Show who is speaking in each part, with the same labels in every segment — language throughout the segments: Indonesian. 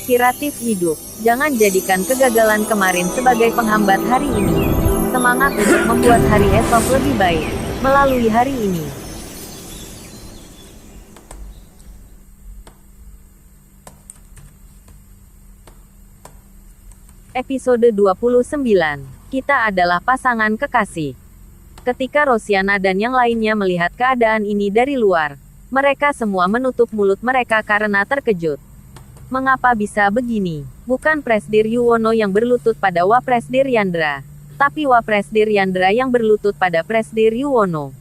Speaker 1: Inspiratif hidup. Jangan jadikan kegagalan kemarin sebagai penghambat hari ini. Semangat untuk membuat hari esok lebih baik melalui hari ini. Episode 29. Kita adalah pasangan kekasih. Ketika Rosiana dan yang lainnya melihat keadaan ini dari luar, mereka semua menutup mulut mereka karena terkejut. Mengapa bisa begini? Bukan Presdir Yuwono yang berlutut pada Wapresdir Yandra, tapi Wapresdir Yandra yang berlutut pada Presdir Yuwono.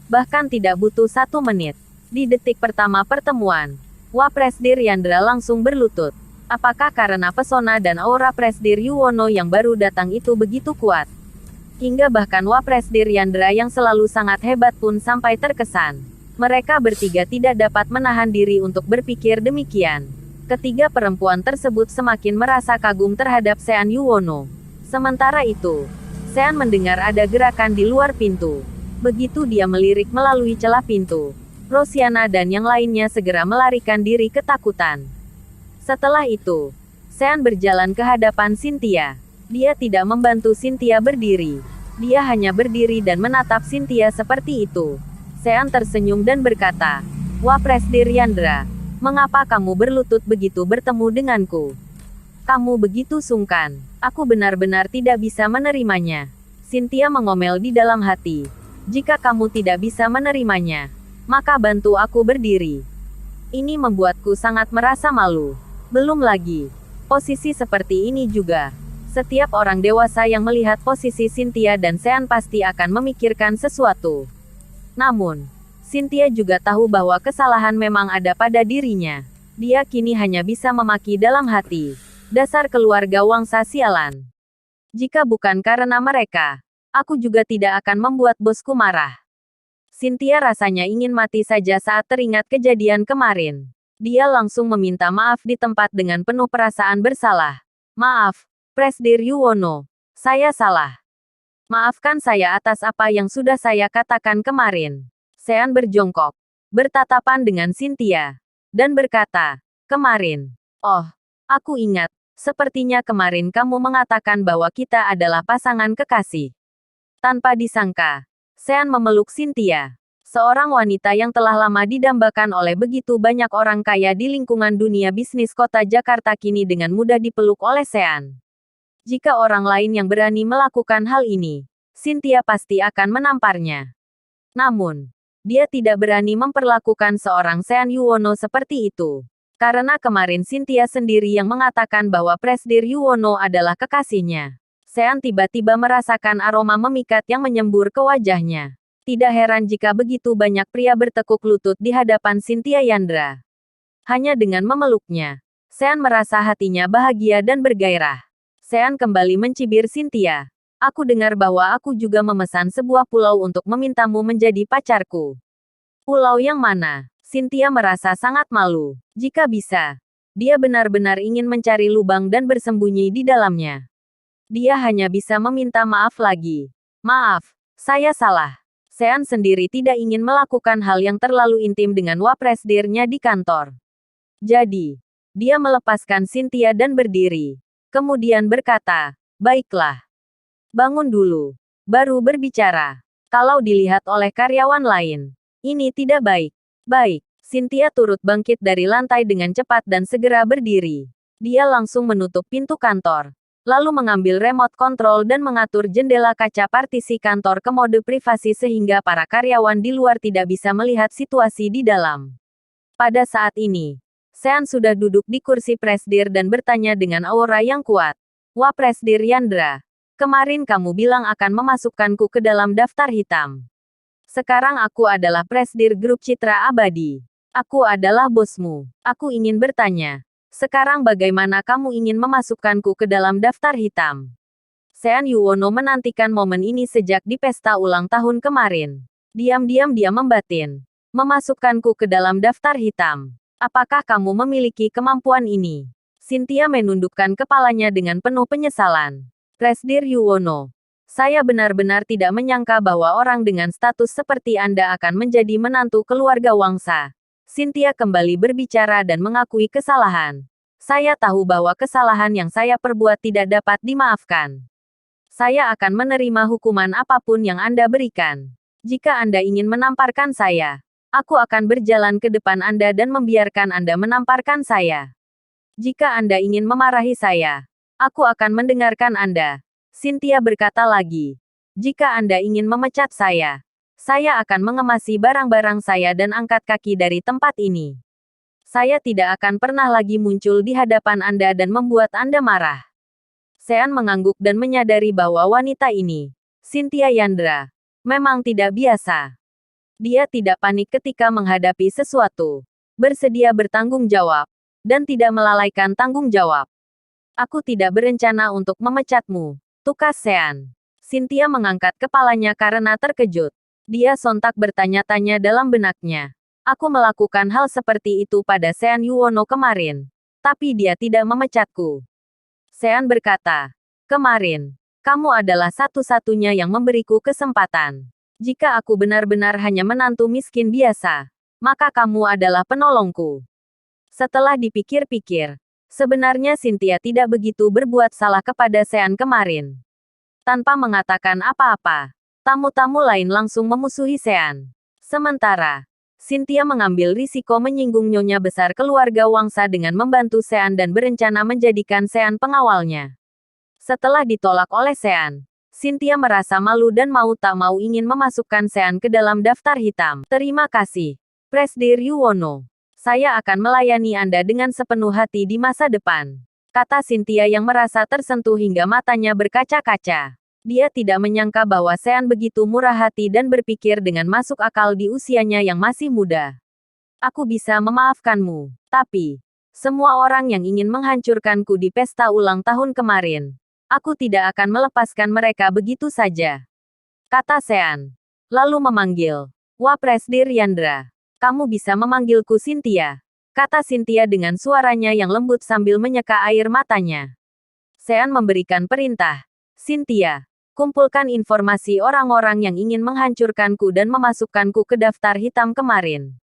Speaker 1: Bahkan tidak butuh 1 menit. Di detik pertama pertemuan, Wapresdir Yandra langsung berlutut. Apakah karena pesona dan aura Presdir Yuwono yang baru datang itu begitu kuat? Hingga bahkan Wapresdir Yandra yang selalu sangat hebat pun sampai terkesan. Mereka bertiga tidak dapat menahan diri untuk berpikir demikian. Ketiga perempuan tersebut semakin merasa kagum terhadap Sean Yuwono. Sementara itu, Sean mendengar ada gerakan di luar pintu. Begitu dia melirik melalui celah pintu, Rosiana dan yang lainnya segera melarikan diri ketakutan. Setelah itu, Sean berjalan ke hadapan Cynthia. Dia tidak membantu Cynthia berdiri. Dia hanya berdiri dan menatap Cynthia seperti itu. Sean tersenyum dan berkata, "Wapresdir Yandra, mengapa kamu berlutut begitu bertemu denganku? Kamu begitu sungkan. Aku benar-benar tidak bisa menerimanya." Cynthia mengomel di dalam hati. "Jika kamu tidak bisa menerimanya, maka bantu aku berdiri. Ini membuatku sangat merasa malu. Belum lagi, posisi seperti ini juga." Setiap orang dewasa yang melihat posisi Cynthia dan Sean pasti akan memikirkan sesuatu. Namun, Cynthia juga tahu bahwa kesalahan memang ada pada dirinya. Dia kini hanya bisa memaki dalam hati. Dasar keluarga Wangsa sialan. Jika bukan karena mereka, aku juga tidak akan membuat bosku marah. Cynthia rasanya ingin mati saja saat teringat kejadian kemarin. Dia langsung meminta maaf di tempat dengan penuh perasaan bersalah. "Maaf, Presdir Yuwono. Saya salah. Maafkan saya atas apa yang sudah saya katakan kemarin." Sean berjongkok, bertatapan dengan Cynthia, dan berkata, "Kemarin. Oh, aku ingat. Sepertinya kemarin kamu mengatakan bahwa kita adalah pasangan kekasih." Tanpa disangka, Sean memeluk Cynthia, seorang wanita yang telah lama didambakan oleh begitu banyak orang kaya di lingkungan dunia bisnis kota Jakarta kini dengan mudah dipeluk oleh Sean. Jika orang lain yang berani melakukan hal ini, Cynthia pasti akan menamparnya. Namun, dia tidak berani memperlakukan seorang Sean Yuwono seperti itu. Karena kemarin Cynthia sendiri yang mengatakan bahwa Presdir Yuwono adalah kekasihnya. Sean tiba-tiba merasakan aroma memikat yang menyembur ke wajahnya. Tidak heran jika begitu banyak pria bertekuk lutut di hadapan Cynthia Yandra. Hanya dengan memeluknya, Sean merasa hatinya bahagia dan bergairah. Sean kembali mencibir Cynthia. "Aku dengar bahwa aku juga memesan sebuah pulau untuk memintamu menjadi pacarku." "Pulau yang mana?" Cynthia merasa sangat malu. Jika bisa, dia benar-benar ingin mencari lubang dan bersembunyi di dalamnya. Dia hanya bisa meminta maaf lagi. "Maaf, saya salah." Sean sendiri tidak ingin melakukan hal yang terlalu intim dengan Wapresdirnya di kantor. Jadi, dia melepaskan Cynthia dan berdiri. Kemudian berkata, "Baiklah. Bangun dulu. Baru berbicara. Kalau dilihat oleh karyawan lain, ini tidak baik." "Baik." Cynthia turut bangkit dari lantai dengan cepat dan segera berdiri. Dia langsung menutup pintu kantor, lalu mengambil remote control dan mengatur jendela kaca partisi kantor ke mode privasi sehingga para karyawan di luar tidak bisa melihat situasi di dalam. Pada saat ini, Sean sudah duduk di kursi presdir dan bertanya dengan aura yang kuat. "Wapresdir Yandra, kemarin kamu bilang akan memasukkanku ke dalam daftar hitam. Sekarang aku adalah Presdir Grup Citra Abadi. Aku adalah bosmu. Aku ingin bertanya, sekarang bagaimana kamu ingin memasukkanku ke dalam daftar hitam?" Sean Yuwono menantikan momen ini sejak di pesta ulang tahun kemarin. Diam-diam dia membatin. "Memasukkanku ke dalam daftar hitam. Apakah kamu memiliki kemampuan ini?" Cynthia menundukkan kepalanya dengan penuh penyesalan. "Presdir Yuwono, saya benar-benar tidak menyangka bahwa orang dengan status seperti Anda akan menjadi menantu keluarga Wangsa." Cynthia kembali berbicara dan mengakui kesalahan. Saya tahu bahwa kesalahan yang saya perbuat tidak dapat dimaafkan. Saya akan menerima hukuman apapun yang Anda berikan. Jika Anda ingin menamparkan saya, aku akan berjalan ke depan Anda dan membiarkan Anda menamparkan saya. Jika Anda ingin memarahi saya, aku akan mendengarkan Anda. Cynthia berkata lagi. Jika Anda ingin memecat saya akan mengemasi barang-barang saya dan angkat kaki dari tempat ini. Saya tidak akan pernah lagi muncul di hadapan Anda dan membuat Anda marah. Sean mengangguk dan menyadari bahwa wanita ini, Cynthia Yandra, memang tidak biasa. Dia tidak panik ketika menghadapi sesuatu, bersedia bertanggung jawab, dan tidak melalaikan tanggung jawab. Aku tidak berencana untuk memecatmu, tukas Sean. Cynthia mengangkat kepalanya karena terkejut. Dia sontak bertanya-tanya dalam benaknya. Aku melakukan hal seperti itu pada Sean Yuwono kemarin. Tapi dia tidak memecatku. Sean berkata, kemarin, kamu adalah satu-satunya yang memberiku kesempatan. Jika aku benar-benar hanya menantu miskin biasa, maka kamu adalah penolongku. Setelah dipikir-pikir, sebenarnya Cynthia tidak begitu berbuat salah kepada Sean kemarin. Tanpa mengatakan apa-apa, tamu-tamu lain langsung memusuhi Sean. Sementara, Cynthia mengambil risiko menyinggung nyonya besar keluarga Wangsa dengan membantu Sean dan berencana menjadikan Sean pengawalnya. Setelah ditolak oleh Sean, Cynthia merasa malu dan mau tak mau ingin memasukkan Sean ke dalam daftar hitam. Terima kasih, Presdir Yuwono. Saya akan melayani Anda dengan sepenuh hati di masa depan, kata Cynthia yang merasa tersentuh hingga matanya berkaca-kaca. Dia tidak menyangka bahwa Sean begitu murah hati dan berpikir dengan masuk akal di usianya yang masih muda. Aku bisa memaafkanmu, tapi semua orang yang ingin menghancurkanku di pesta ulang tahun kemarin, aku tidak akan melepaskan mereka begitu saja, kata Sean. Lalu memanggil, Wah Presdir Yandra, kamu bisa memanggilku Cynthia, kata Cynthia dengan suaranya yang lembut sambil menyeka air matanya. Sean memberikan perintah, Cynthia, kumpulkan informasi orang-orang yang ingin menghancurkanku dan memasukkanku ke daftar hitam kemarin.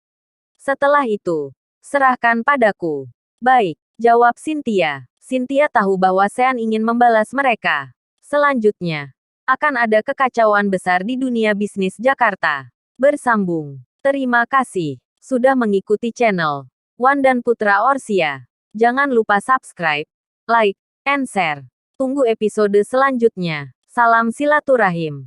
Speaker 1: Setelah itu, serahkan padaku. Baik, jawab Cynthia. Cynthia tahu bahwa Sean ingin membalas mereka. Selanjutnya, akan ada kekacauan besar di dunia bisnis Jakarta. Bersambung. Terima kasih sudah mengikuti channel Wan dan Putra Orsia. Jangan lupa subscribe, like, and share. Tunggu episode selanjutnya. Salam silaturahim.